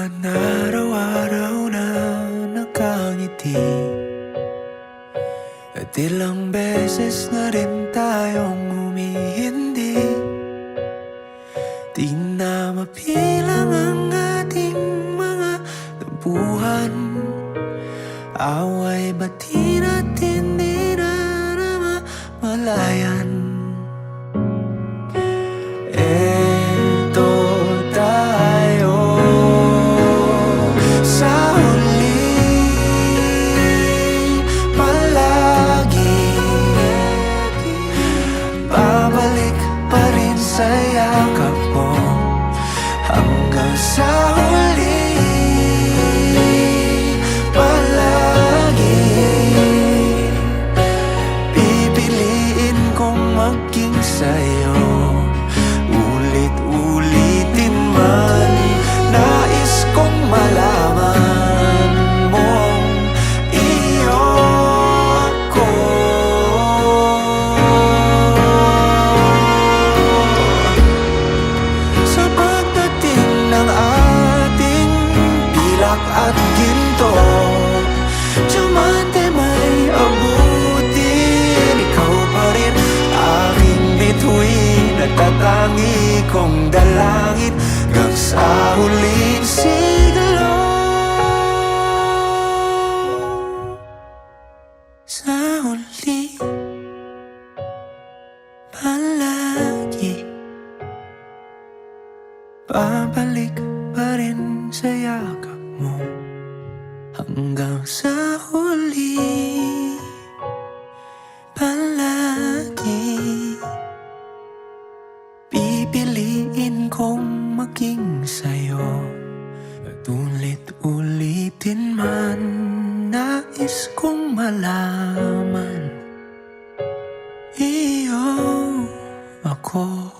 bawat araw-araw na nakangiti, at ilang beses na rin tayong humihindi. Di na mapilang ang ating mga tampuhan, away bati at hindi na namamalayan. Eto tayo sa huli, palagi babalik pa rin sa yakap mo hanggang sa huli. Palagi pipiliin kong maging sa'yo, ulit-ulitin man. Nais kong malaman mong iyo ako. Sa pagdating ng ating pilak at ginto, diamante may abutin, ikaw pa rin aking bituin at tatangi kong dalangin hanggang sa huling siglo. Sa huli, palagi babalik pa rin sa yakap mo hanggang sa huli. Palagi pipiliin kong maging sa'yo, at ulit-ulitin man. Nais kong malaman iyo ako.